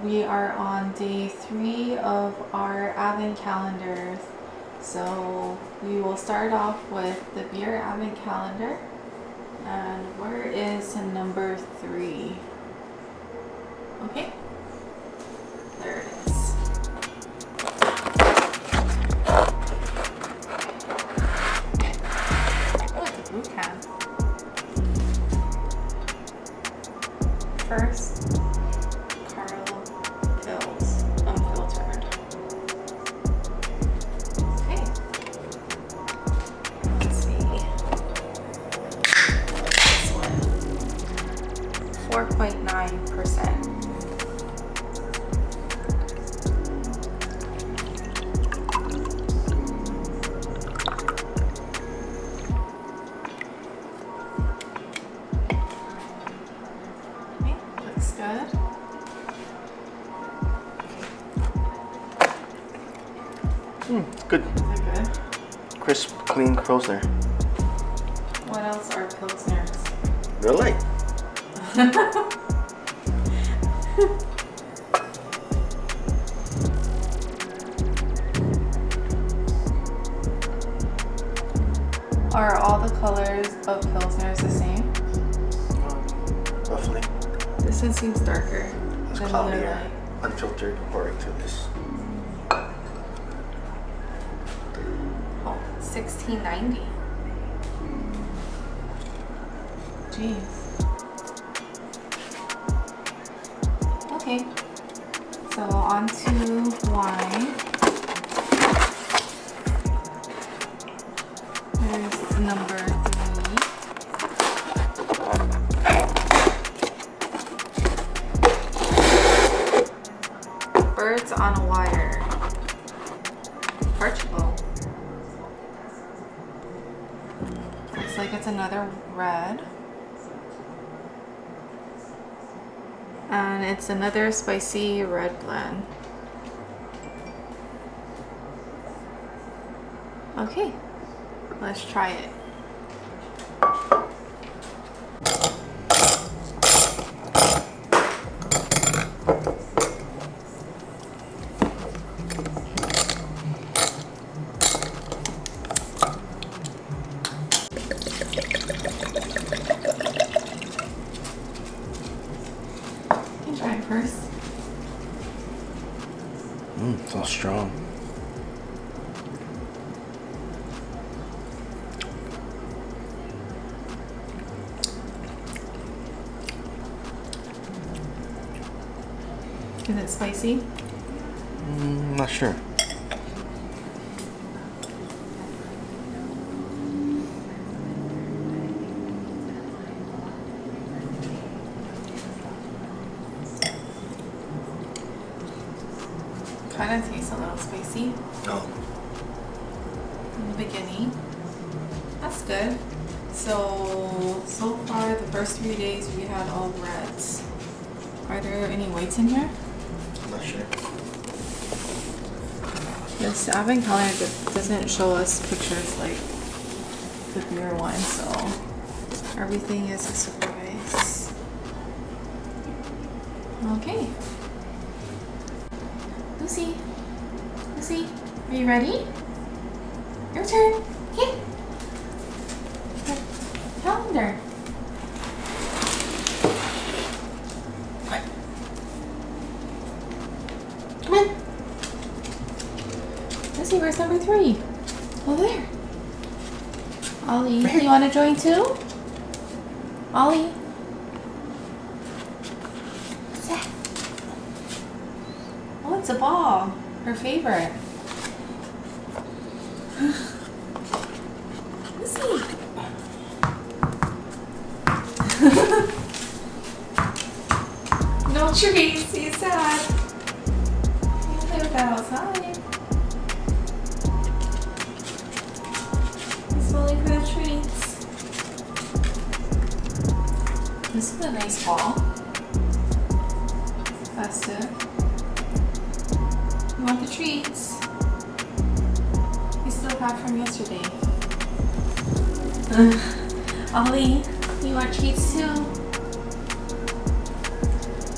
we are on day 3 of our advent calendars. So we will start off with the beer advent calendar. And where is number 3? Okay, there it is. Oh, the blue can. First, Carl Pills, unfiltered. Okay. Let's see. This one. 4.9%. Good. It's good. Is it good? Crisp, clean Pilsner. What else are Pilsners? They're light. Are all the colors of Pilsners the same? Roughly. This one seems darker It's than the cloudier, other. unfiltered according to this. Oh, $16.90. Jeez. Okay. So on to wine. There's number 3. Birds on a wire. Portugal. Looks like it's another red. And it's another spicy red blend. Okay, let's try it. Try it first. It's all strong. Is it spicy? I'm not sure. Kind of tastes a little spicy No. in the beginning. That's good. So far the first 3 days we had all reds. Are there any whites in here? I'm not sure. This advent calendar doesn't show us pictures like the beer one, so everything is a surprise. Okay. Lucy, are you ready? Your turn. Okay. Calendar. Come on. Lucy, where's number 3? Oh, there. Ollie, you want to join too? Ollie. What's that? Oh, it's a ball. Her favorite. Lucy. No treats. He's sad. You play with that outside. He's falling for the treats. This is a nice ball. Festive. You want the treats? You still have from yesterday. Ollie, you want treats too?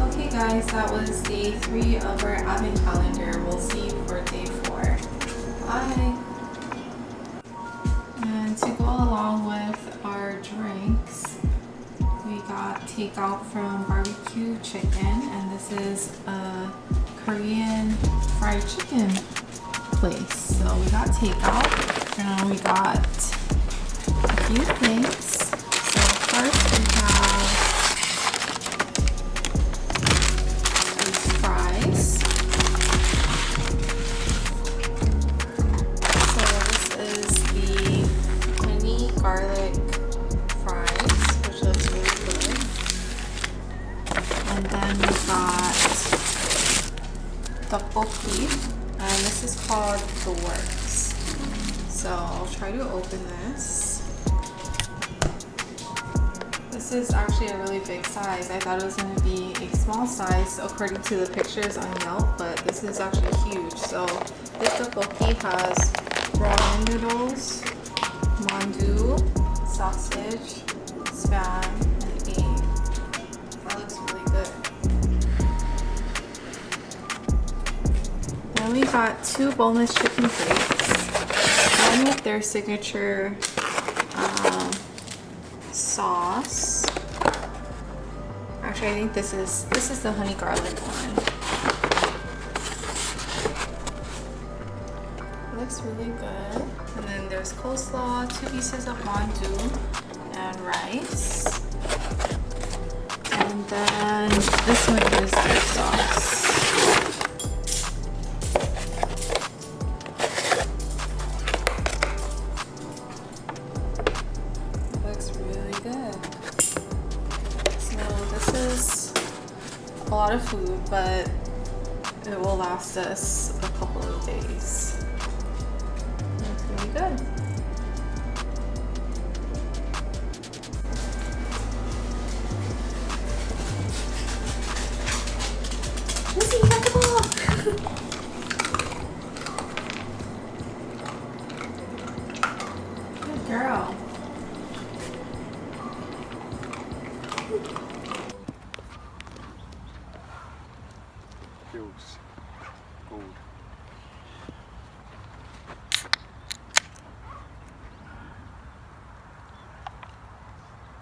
Okay, guys, that was day 3 of our advent calendar. We'll see you for day 4. Bye. And to go along with our drinks, we got takeout from Barbecue Chicken, and this is a Korean fried chicken place. So we got takeout, and we got a few things. So first we have these fries. So this is the honey garlic fries, which looks really good. And then we got tteokbokki, and this is called The Works. So I'll try to open this. This is actually a really big size. I thought it was going to be a small size according to the pictures on Yelp, but this is actually huge. So this tteokbokki has ramen noodles, mandu, sausage, spam, and egg. That looks really good. Then we got 2 boneless chicken flakes, one with their signature sauce. Actually, I think this is the honey garlic one. It looks really good. And then there's coleslaw, 2 pieces of mandu, and rice. And then this one is their sauce. A lot of food, but it will last us a couple of days. It's really good. Lizzie, get the ball! Good girl. Feels good.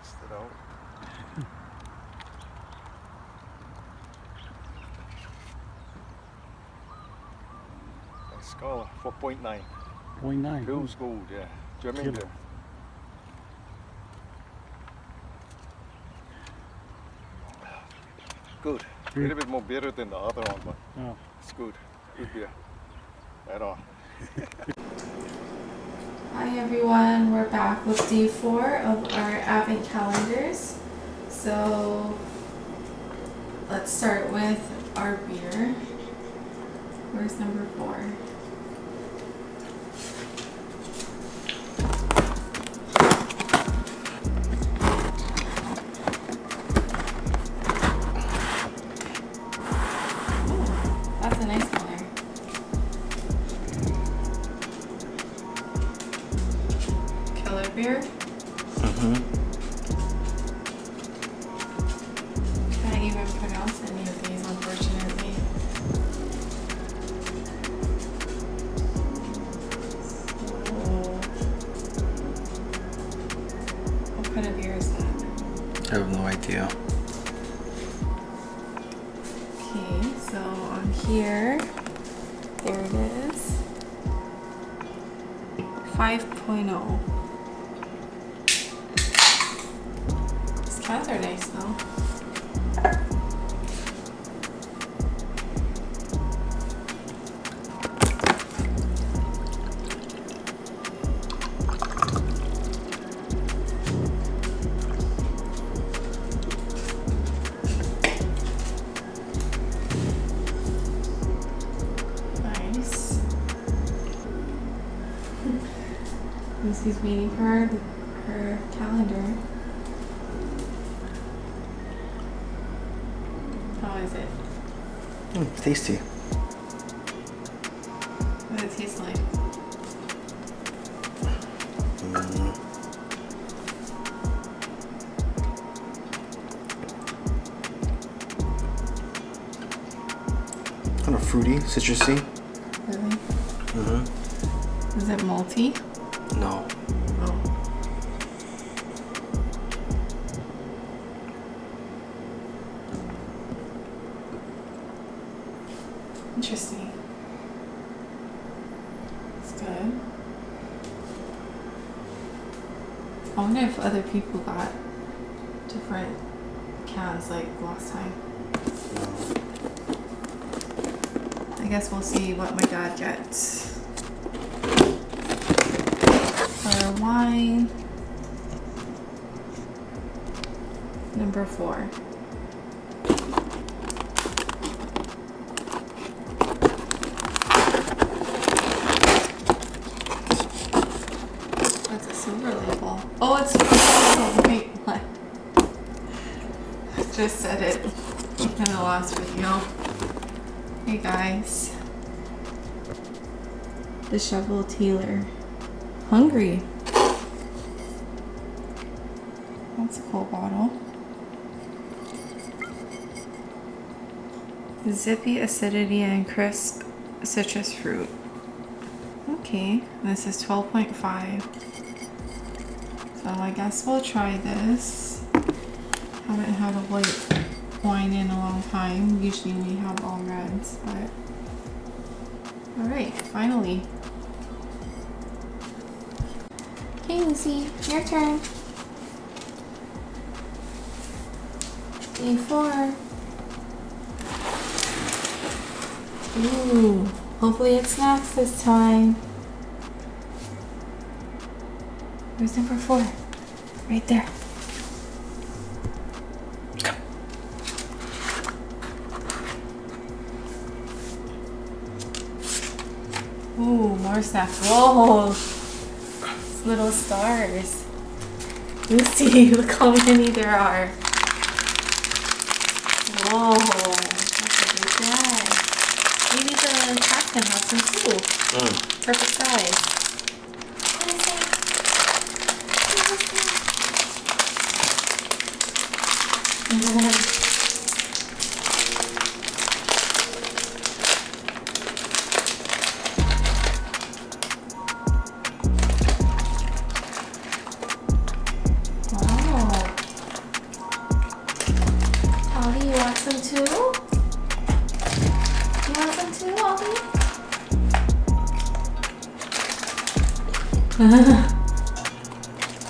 Test it out. Score 4.9. 0.9. Feels good, yeah. German beer. Good. A little bit more bitter than the other one, but it's good. Good beer. Right on. Hi everyone, we're back with day 4 of our advent calendars. So let's start with our beer. Where's number 4? That's a nice color. Killer beer? Can't even pronounce any of these, unfortunately. What kind of beer is that? I have no idea. Okay, so on here, there it is. 5.0. These cans are nice though. Nice. Lucy's waiting for her calendar. How is it? Tasty. What does it taste like? fruity, citrusy. Really? Mm-hmm. Is it malty? No. Oh. Interesting. It's good. I wonder if other people got different cans like last time. I guess we'll see what my dad gets. For wine, number 4. That's a silver label. Oh, it's wait, what? I just said it in the last video. Hey guys. The Shovel Tailor. Hungry. That's a cool bottle. Zippy acidity and crisp citrus fruit. Okay, this is 12.5. So I guess we'll try this. Haven't had a white wine in a long time. Usually we have all reds, but alright, finally. Okay, Lucy, your turn. A4. Ooh, hopefully it's snacks this time. Where's number 4? Right there. Ooh, more snacks. Whoa! It's little stars. Lucy, look how many there are. Whoa, that's a big bag. Maybe the cat can have some too. Perfect size. What is that? What is that? Ollie, you want some too? You want some too, Ollie?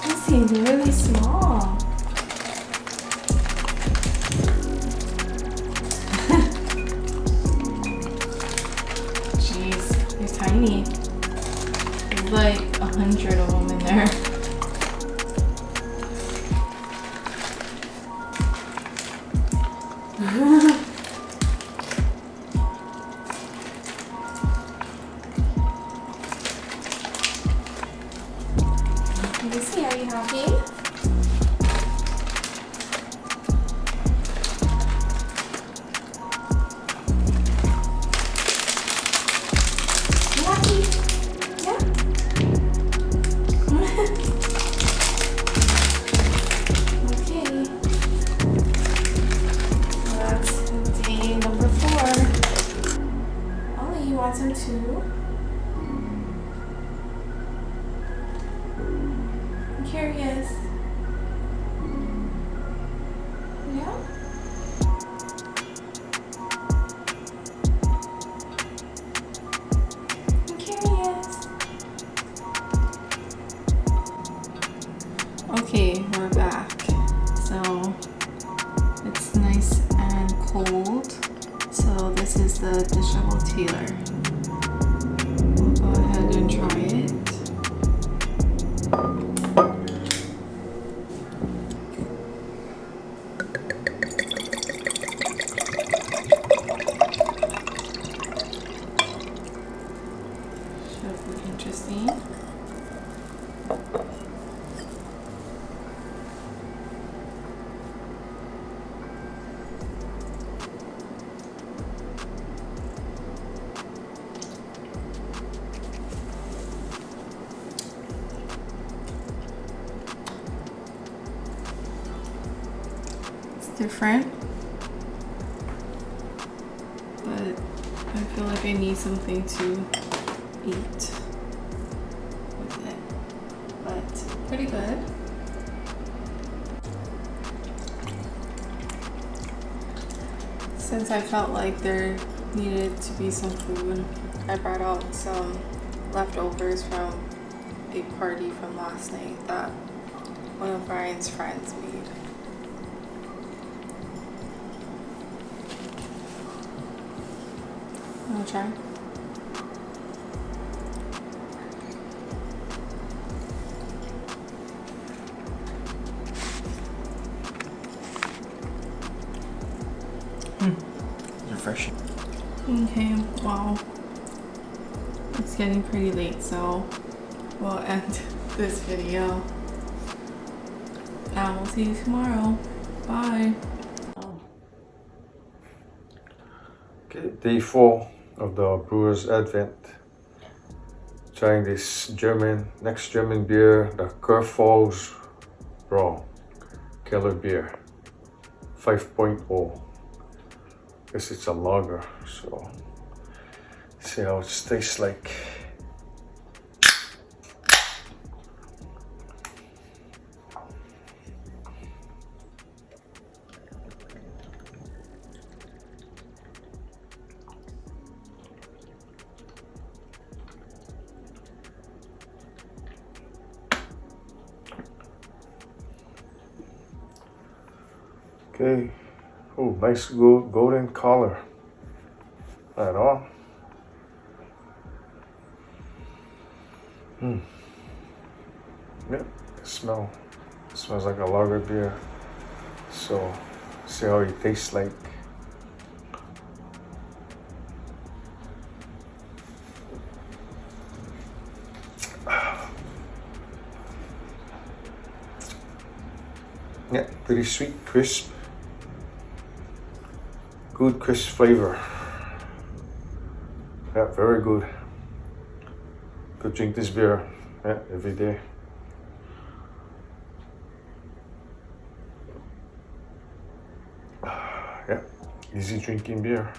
Lucy, they're really small. Jeez, they're tiny. There's like 100 of them in there. Lucy, are you happy? You happy? Yeah? Okay. That's day number 4. Ollie, you want some too? I'm curious. Yeah? I'm curious. Okay, we're back. So it's nice and cold. So this is the Shovel Tailor. We'll go ahead and try it. Should be interesting. It's different, but I feel they need something to eat with it. But pretty good. Since I felt like there needed to be some food, I brought out some leftovers from a party from last night that one of Brian's friends made. Wanna try? Refreshing. Okay, well, it's getting pretty late, so we'll end this video. And we'll see you tomorrow. Bye. Okay, day 4 of the Brewer's Advent. Trying this next German beer, the Falls Raw Keller beer, 5.0. Guess it's a lager, so see how it tastes like. Okay, oh, nice golden color. Right on. Yeah, it smells like a lager beer. So, see how it tastes like. Yeah, pretty sweet, crisp. Good crisp flavor. Yeah, very good. Could drink this beer, yeah, every day. Yeah, easy drinking beer.